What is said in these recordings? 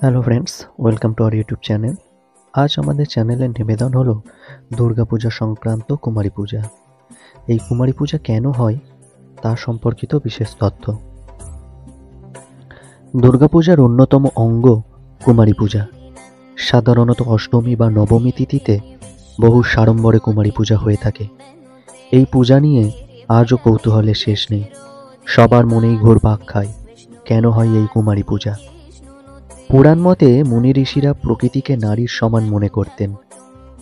Hello friends, welcome to our YouTube channel. আজ আমাদের চ্যানেলের নিবেদন হলো দুর্গাপূজা সংক্রান্ত কুমারী পূজা। এই কুমারী পূজা কেন হয় তা সম্পর্কিত বিশেষ তথ্য। দুর্গাপূজার অন্যতম অঙ্গ কুমারী পূজা। সাধারণত অষ্টমী বা নবমী তিথিতে বহু সাড়ম্বরে কুমারী পূজা হয়ে থাকে। এই পূজা নিয়ে আজও কৌতূহলের শেষ নেই। সবার মনেই ঘুরপাক খায়, কেন হয় এই কুমারী পূজা। পুরাণ মতে মুনি ঋষিরা প্রকৃতিকে নারীর সমান মনে করতেন,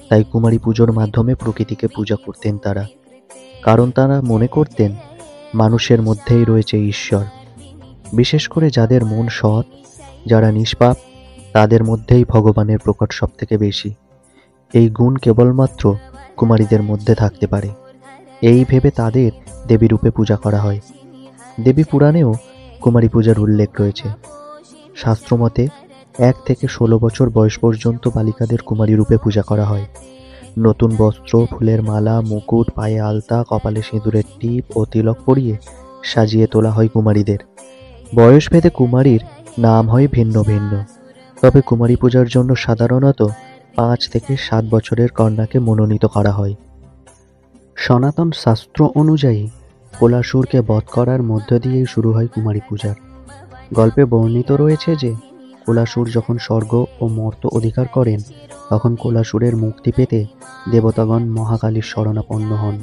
তাই কুমারী পুজোর মাধ্যমে প্রকৃতিকে পূজা করতেন তারা। কারণ তারা মনে করতেন মানুষের মধ্যেই রয়েছে ঈশ্বর। বিশেষ করে যাদের মন সৎ, যারা নিষ্পাপ, তাদের মধ্যেই ভগবানের প্রকট সব থেকে বেশি। এই গুণ কেবলমাত্র কুমারীদের মধ্যে থাকতে পারে, এই ভেবে তাদের দেবী রূপে পূজা করা হয়। দেবী পুরাণেও কুমারী পূজার উল্লেখ রয়েছে। শাস্ত্রমতে 1 থেকে 16 বছর বয়স পর্যন্ত বালিকাদের কুমারী রূপে পূজা করা হয়। নতুন বস্ত্র, ফুলের মালা, মুকুট, পায়ে আলতা, কপালে সিঁদুরের টিপ ও তিলক পরিয়ে সাজিয়ে তোলা হয় কুমারীদের। বয়সভেদে কুমারীর নাম হয় ভিন্ন ভিন্ন, তবে কুমারী পূজার জন্য সাধারণত 5 থেকে 7 বছরের কন্যাকে মনোনীত করা হয়। সনাতন শাস্ত্র অনুযায়ী কোলাসুরকে বধ করার মধ্য দিয়েই শুরু হয় কুমারী পূজার। গল্পে বর্ণিত রয়েছে যে কোলাসুর যখন স্বর্গ ও মর্ত অধিকার করেন, তখন কোলাসুরের মুক্তি পেতে দেবতাগণ মহাকালীর শরণাপন্ন হন।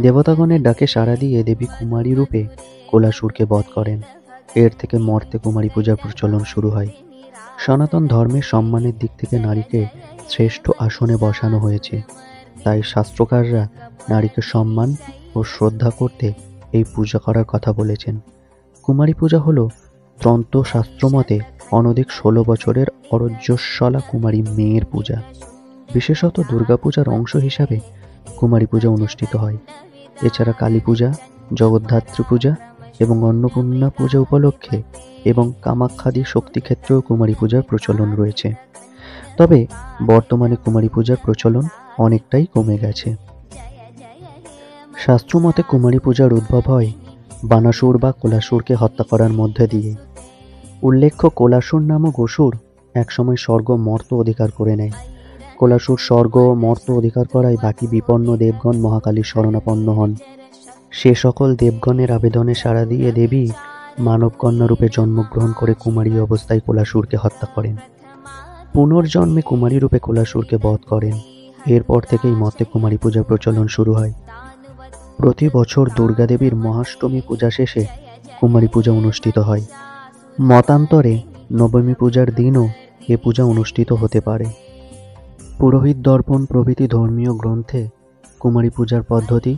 দেবতাগণের ডাকে সাড়া দিয়ে দেবী কুমারী রূপে কোলাসুরকে বধ করেন। এর থেকে মর্তে কুমারী পূজার প্রচলন শুরু হয়। সনাতন ধর্মের সম্মানের দিক থেকে নারীকে শ্রেষ্ঠ আসনে বসানো হয়েছে, তাই শাস্ত্রকাররা নারীকে সম্মান ও শ্রদ্ধা করতে এই পূজা করার কথা বলেছেন। কুমারী পূজা হলো তন্ত্র শাস্ত্রমতে অনধিক 16 বছরের অরজ্জস্বলা কুমারী মেয়ের পূজা। বিশেষত দুর্গাপূজার অংশ হিসাবে কুমারী পূজা অনুষ্ঠিত হয়। এছাড়া কালী পূজা, জগদ্ধাত্রী পূজা এবং অন্নপূর্ণা পূজা উপলক্ষে এবং কামাখ্যাদি শক্তিক্ষেত্রেও কুমারী পূজার প্রচলন রয়েছে। তবে বর্তমানে কুমারী পূজার প্রচলন অনেকটাই কমে গেছে। শাস্ত্রমতে কুমারী পূজার উদ্ভব হয় বানাসুর বা কোলাসুরকে হত্যা করার মধ্যে দিয়ে। উল্লেখ্য, কোলাসুর নামক অসুর একসময় স্বর্গ মর্ত অধিকার করে নেয়। কোলাসুর স্বর্গ ও মর্ত অধিকার করায় বাকি বিপন্ন দেবগণ মহাকালীর শরণাপন্ন হন। সে সকল দেবগণের আবেদনে সাড়া দিয়ে দেবী মানবকন্যা রূপে জন্মগ্রহণ করে কুমারী অবস্থায় কোলাসুরকে হত্যা করেন। পুনর্জন্মে কুমারী রূপে কোলাসুরকে বধ করেন। এরপর থেকেই মর্তে কুমারী পূজার প্রচলন শুরু হয়। প্রতি বছর দুর্গা দেবীর মহাষ্টমী পূজা শেষে কুমারী পূজা অনুষ্ঠিত হয়। মতান্তরে নবমী পূজার দিনও এ পূজা অনুষ্ঠিত হতে পারে। পুরোহিত দর্পণ প্রভৃতি ধর্মীয় গ্রন্থে কুমারী পূজার পদ্ধতি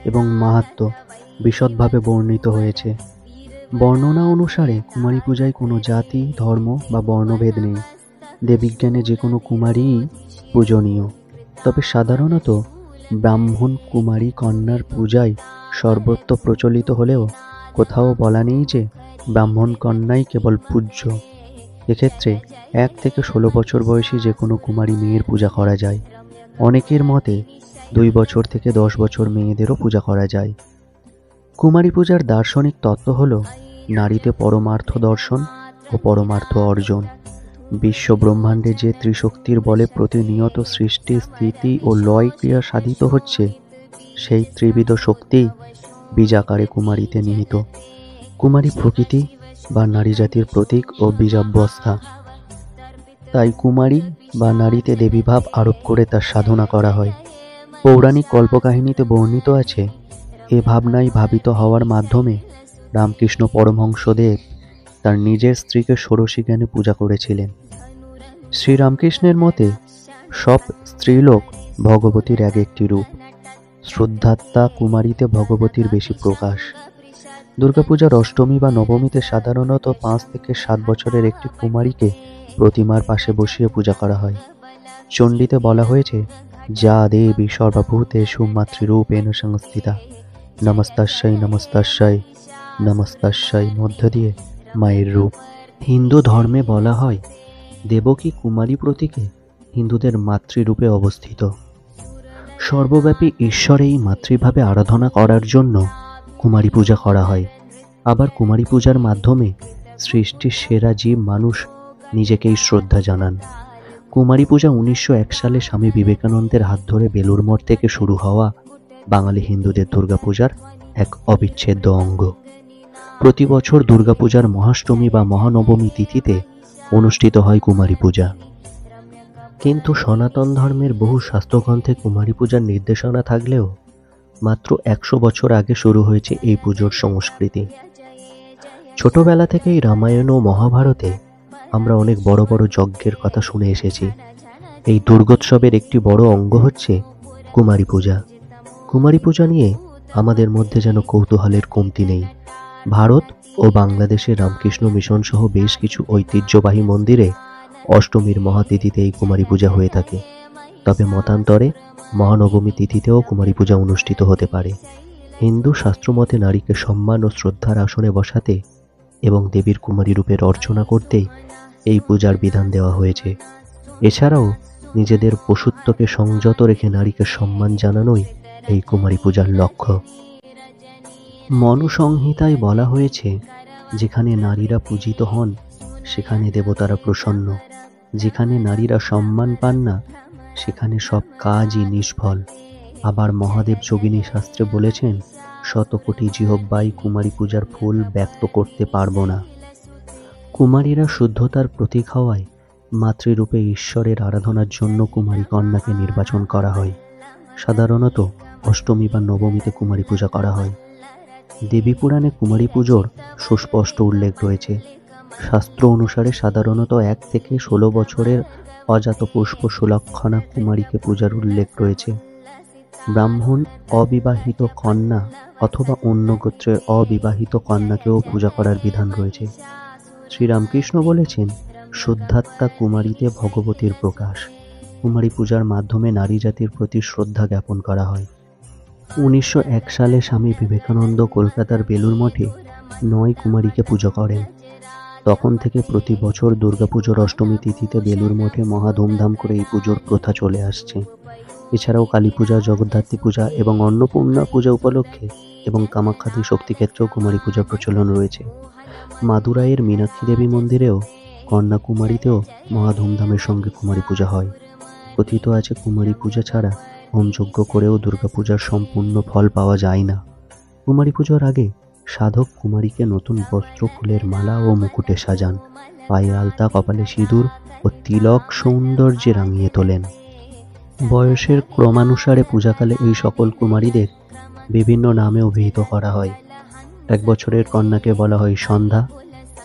এবং মাহাত্ম্য বিশদভাবে বর্ণিত হয়েছে। বর্ণনা অনুসারে কুমারী পূজায় কোনো জাতি, ধর্ম বা বর্ণভেদ নেই। দেববিজ্ঞানে যে কোনো কুমারীই পূজনীয়। তবে সাধারণত ব্রাহ্মণ কুমারী কন্যার পূজাই সর্বত্র প্রচলিত হলেও কোথাও বলা নেই যে ব্রাহ্মণ কন্যাই কেবল পূজ্য। এক্ষেত্রে 1 থেকে 16 বছর বয়সী যে কোনো কুমারী মেয়ের পূজা করা যায়। অনেকের মতে 2 বছর থেকে 10 বছর মেয়েদেরও পূজা করা যায়। কুমারী পূজার দার্শনিক তত্ত্ব হল নারীতে পরমার্থ দর্শন ও পরমার্থ অর্জন। বিশ্ব ব্রহ্মাণ্ডে যে ত্রিশক্তির বলে প্রতিনিয়ত সৃষ্টি, স্থিতি ও লয় ক্রিয়া সাধিত হচ্ছে, সেই ত্রিবিধ শক্তি বীজাকারে কুমারীতে নিহিত। কুমারী প্রকৃতি বা নারী জাতির প্রতীক ও বীজাবস্থা। তাই কুমারী বা নারীতে দেবীভাব আরোপ করে তার সাধনা করা হয়। পৌরাণিক কল্পকাহিনীতে বর্ণিত আছে, এ ভাবনায় ভাবিত হওয়ার মাধ্যমে রামকৃষ্ণ পরমহংসদেব তার নিজের স্ত্রীকে ষোড়শী জ্ঞানে পূজা করেছিলেন। শ্রীরামকৃষ্ণের মতে সব স্ত্রীলোক ভগবতীর এক একটি রূপ। শ্রদ্ধাত্মা কুমারীতে ভগবতীর বেশি প্রকাশ। দুর্গাপূজার অষ্টমী বা নবমীতে সাধারণত 5 থেকে 7 বছরের একটি কুমারীকে প্রতিমার পাশে বসিয়ে পূজা করা হয়। চণ্ডীতে বলা হয়েছে, যা দেবী সর্বভূতেষু মাতৃরূপেণ সংস্থিতা নমস্তাস্যৈ নমস্তাস্যৈ নমস্তাস্যৈ, মধ্য দিয়ে মায়ের রূপ। হিন্দু ধর্মে বলা হয় দেবকী কুমারী প্রতীকে হিন্দুদের মাতৃরূপে অবস্থিত। সর্বব্যাপী ঈশ্বর এই মাতৃভাবে আরাধনা করার জন্য কুমারী পূজা করা হয়। আবার কুমারী পূজার মাধ্যমে সৃষ্টির সেরা জীব মানুষ নিজেকেই শ্রদ্ধা জানান। কুমারী পূজা 1901 সালে স্বামী বিবেকানন্দের হাত ধরে বেলুড় মঠ থেকে শুরু হওয়া বাঙালি হিন্দুদের দুর্গাপূজার এক অবিচ্ছেদ্য অঙ্গ। প্রতি বছর দুর্গাপূজার মহাষ্টমী বা মহানবমী তিথিতে অনুষ্ঠিত হয় কুমারী পূজা। কিন্তু সনাতন ধর্মের বহু শাস্ত্রগ্রন্থে কুমারী পূজার নির্দেশনা থাকলেও মাত্র 100 বছর আগে শুরু হয়েছে এই পুজোর সংস্কৃতি। ছোটবেলা থেকেই রামায়ণ ও মহাভারতে আমরা অনেক বড় বড় যজ্ঞের কথা শুনে এসেছি। এই দুর্গোৎসবের একটি বড় অঙ্গ হচ্ছে কুমারী পূজা। কুমারী পূজা নিয়ে আমাদের মধ্যে যেন কৌতূহলের কমতি নেই। ভারত ও বাংলাদেশের রামকৃষ্ণ মিশন সহ বেশ কিছু ঐতিহ্যবাহী মন্দিরে অষ্টমীর মহাতিথিতে এই কুমারী পূজা হয়ে থাকে। তবে মতান্তরে মহানবমী তিথিতেও কুমারী পূজা অনুষ্ঠিত হতে পারে। হিন্দু শাস্ত্রমতে নারীকে সম্মান ও শ্রদ্ধার আসনে বসাতে এবং দেবীর কুমারী রূপের অর্চনা করতেই এই পূজার বিধান দেওয়া হয়েছে। এছাড়াও নিজেদের পশুত্বকে সংযত রেখে নারীকে সম্মান জানানোই এই কুমারী পূজার লক্ষ্য। মনুসংহিতায় বলা হয়েছে, যেখানে নারীরা পূজিত হন সেখানে দেবতারা প্রসন্ন, যেখানে নারীরা সম্মান পান না সেখানে সব কাজই নিষ্ফল। আবার মহাদেব যোগিনী শাস্ত্রে বলেছেন, শতকোটি জিহ্বাই কুমারী পূজার ফুল ব্যক্ত করতে পারবো না। কুমারীরা শুদ্ধতার প্রতীক হওয়ায় মাতৃরূপে ঈশ্বরের আরাধনার জন্য কুমারী কন্যাকে নির্বাচন করা হয়। সাধারণত অষ্টমী বা নবমীতে কুমারী পূজা করা হয়। দেবী পুরাণে কুমারী পুজোর সুস্পষ্ট উল্লেখ রয়েছে। শাস্ত্র অনুসারে সাধারণত 1 থেকে 16 বছরের অজাত পুষ্প সুলক্ষণা কুমারীকে পূজার উল্লেখ রয়েছে। ব্রাহ্মণ অবিবাহিত কন্যা অথবা অন্য গোত্রের অবিবাহিত কন্যাকেও পূজা করার বিধান রয়েছে। শ্রীরামকৃষ্ণ বলেছেন, শুদ্ধাত্মা কুমারীতে ভগবতীর প্রকাশ। কুমারী পূজার মাধ্যমে নারী জাতির প্রতি শ্রদ্ধা জ্ঞাপন করা হয়। 1901 সালে স্বামী বিবেকানন্দ কলকাতার বেলুড় মঠে 9 কুমারীকে পুজো করেন। তখন থেকে প্রতি বছর দুর্গাপুজোর অষ্টমী তিথিতে বেলুড় মঠে মহা ধুমধাম করে এই পুজোর প্রথা চলে আসছে। এছাড়াও কালী পূজা, জগদ্ধাত্রী পূজা এবং অন্নপূর্ণা পূজা উপলক্ষে এবং কামাখ্যাদি শক্তিক্ষেত্রেও কুমারী পূজার প্রচলন রয়েছে। মাদুরাইয়ের মীনাক্ষী দেবী মন্দিরেও কন্যাকুমারীতেও মহা ধুমধামের সঙ্গে কুমারী পূজা হয়। কথিত আছে, কুমারী পূজা ছাড়া হোমযজ্ঞ করেও দুর্গাপূজার সম্পূর্ণ ফল পাওয়া যায় না। কুমারী পুজোর আগে সাধক কুমারীকে নতুন বস্ত্র, ফুলের মালা ও মুকুটে সাজান, পায়ে আলতা, কপালে সিঁদুর ও তিলক সৌন্দর্যে রাঙিয়ে তোলেন। বয়সের ক্রমানুসারে পূজাকালে এই সকল কুমারীদের বিভিন্ন নামে অভিহিত করা হয়। 1 বছরের কন্যাকে বলা হয় সন্ধ্যা,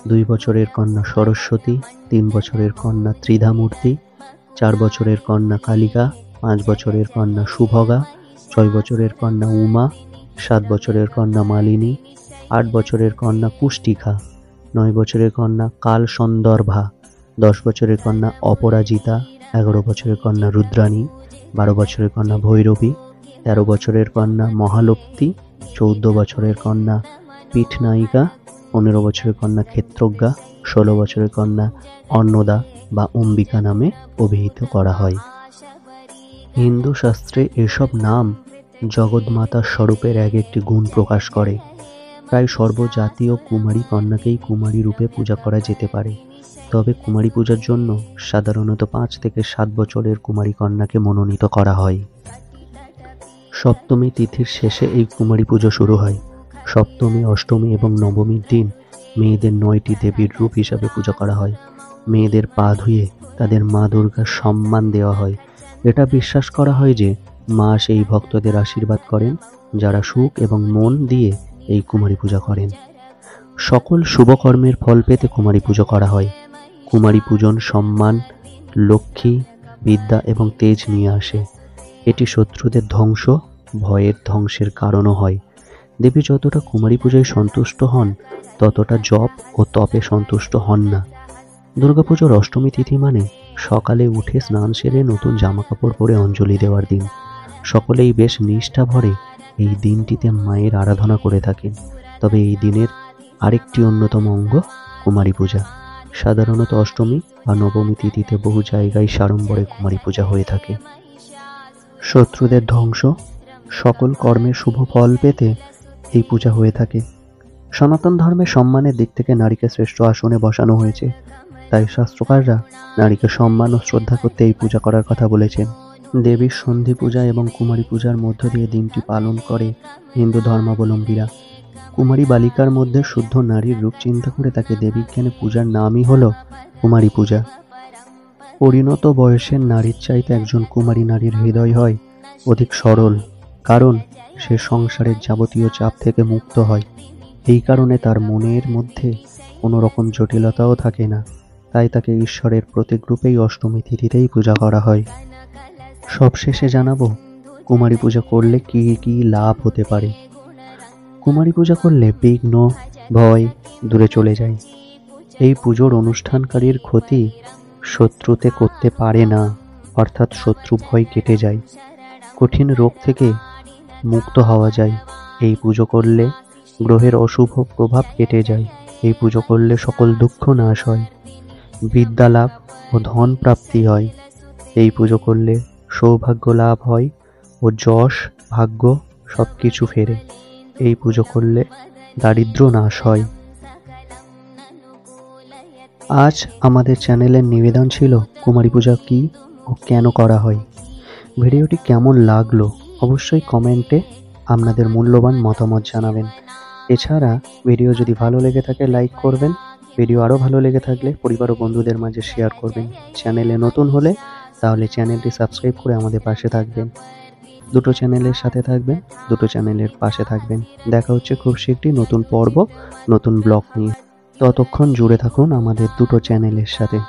2 বছরের কন্যা সরস্বতী, 3 বছরের কন্যা ত্রিধামূর্তি, 4 বছরের কন্যা কালিকা, 5 বছরের কন্যা সুভগা, 6 বছরের কন্যা উমা, 7 বছরের কন্যা মালিনী, 8 বছরের কন্যা কুষ্টিকা, 9 বছরের কন্যা কালসন্দর্ভা, 10 বছরের কন্যা অপরাজিতা, 11 বছরের কন্যা রুদ্রাণী, 12 বছরের কন্যা ভৈরবী, 13 বছরের কন্যা মহালক্ষ্মী, 14 বছরের কন্যা পীঠনায়িকা, 15 বছরের কন্যা ক্ষেত্রজ্ঞা, 16 বছরের কন্যা অন্নদা বা অম্বিকা নামে অভিহিত করা হয়। হিন্দু শাস্ত্রে এসব নাম জগৎমাতার স্বরূপের এক একটি গুণ প্রকাশ করে। প্রায় সর্বজাতীয় কুমারী কন্যাকেই কুমারী রূপে পূজা করা যেতে পারে। তবে কুমারী পূজার জন্য সাধারণত 5 থেকে 7 বছরের কুমারী কন্যাকে মনোনীত করা হয়। সপ্তমী তিথির শেষে এই কুমারী পুজো শুরু হয়। সপ্তমী, অষ্টমী এবং নবমীর দিন মেয়েদের 9টি দেবীর রূপ হিসাবে পূজা করা হয়। মেয়েদের পা ধুয়ে তাদের মা দুর্গার সম্মান দেওয়া হয়। এটা বিশ্বাস করা হয় যে মা সেই ভক্তদের আশীর্বাদ করেন যারা সুখ এবং মন দিয়ে এই কুমারী পূজা করেন। সকল শুভকর্মের ফল পেতে কুমারী পুজো করা হয়। কুমারী পূজন সম্মান, লক্ষ্মী, বিদ্যা এবং তেজ নিয়ে আসে। এটি শত্রুদের ধ্বংস, ভয়ের ধ্বংসের কারণও হয়। দেবী যতটা কুমারী পূজায় সন্তুষ্ট হন ততটা জপ ও তপে সন্তুষ্ট হন না। দুর্গাপুজোর অষ্টমী তিথি মানে সকালে উঠে স্নান সেরে নতুন জামা কাপড় পরে অঞ্জলি দেওয়ার দিন। সকলেই বেশ নিষ্ঠা ভরে এই দিনটিতে মায়ের আরাধনা করে থাকেন। তবে এই দিনের আরেকটি অন্যতম অঙ্গ কুমারী পূজা। সাধারণত অষ্টমী বা নবমী তিথিতে বহু জায়গায় সাড়ম্বরে কুমারী পূজা হয়ে থাকে। শত্রুদের ধ্বংস, সকল কর্মের শুভ ফল পেতে এই পূজা হয়ে থাকে। সনাতন ধর্মের সম্মানের দিক থেকে নারীকে শ্রেষ্ঠ আসনে বসানো হয়েছে। তাই শাস্ত্রকাররা নারীকে সম্মান ও শ্রদ্ধা করতে এই পূজা করার কথা বলেছেন। দেবীর সন্ধি পূজা এবং কুমারী পূজার মধ্য দিয়ে দিনটি পালন করে হিন্দু ধর্মাবলম্বীরা। কুমারী বালিকার মধ্যে শুদ্ধ নারীর রূপ চিন্তা করে তাকে দেবীজ্ঞানে পূজার নামই হলো কুমারী পূজা। পরিণত বয়সের নারীর চাইতে একজন কুমারী নারীর হৃদয় হয় অধিক সরল, কারণ সে সংসারের যাবতীয় চাপ থেকে মুক্ত হয়। এই কারণে তার মনের মধ্যে কোনো রকম জটিলতাও থাকে না, তাই তাকে ঈশ্বরের প্রতীক রূপেই অষ্টমী তিথিতেই পূজা করা হয়। সবশেষে জানাবো কুমারী পূজা করলে কি কি লাভ হতে পারে। কুমারী পূজা করলে বিঘ্ন, ভয় দূরে চলে যায়। এই পুজোর অনুষ্ঠানকারীর ক্ষতি শত্রুতে করতে পারে না, অর্থাৎ শত্রু ভয় কেটে যায়। কঠিন রোগ থেকে মুক্ত হওয়া যায়। এই পুজো করলে গ্রহের অশুভ প্রভাব কেটে যায়। এই পুজো করলে সকল দুঃখ নাশ হয়। বিদ্যা লাভ ও ধন প্রাপ্তি হয়। এই পুজো করলে সৌভাগ্য লাভ হয় ও যশ, ভাগ্য সবকিছু ফেরে। এই পুজো করলে দারিদ্র নাশ হয়। আজ আমাদের চ্যানেলের নিবেদন ছিল কুমারী পূজা কি ও কেন করা হয়। ভিডিওটি কেমন লাগলো অবশ্যই কমেন্টে আপনাদের মূল্যবান মতামত জানাবেন। এছাড়া ভিডিও যদি ভালো লেগে থাকে লাইক করবেন। ভিডিও আরও ভালো লেগে থাকলে পরিবার ও বন্ধুদের মাঝে শেয়ার করবেন। চ্যানেলে নতুন হলে তাহলে চ্যানেলটি সাবস্ক্রাইব করে আমাদের পাশে থাকবেন। দুটো চ্যানেলের সাথে থাকবেন, দুটো চ্যানেলের পাশে থাকবেন। দেখা হচ্ছে খুব শীঘ্রই নতুন পর্ব, নতুন ব্লগ নিয়ে। ততক্ষণ জুড়ে থাকুন আমাদের দুটো চ্যানেলের সাথে।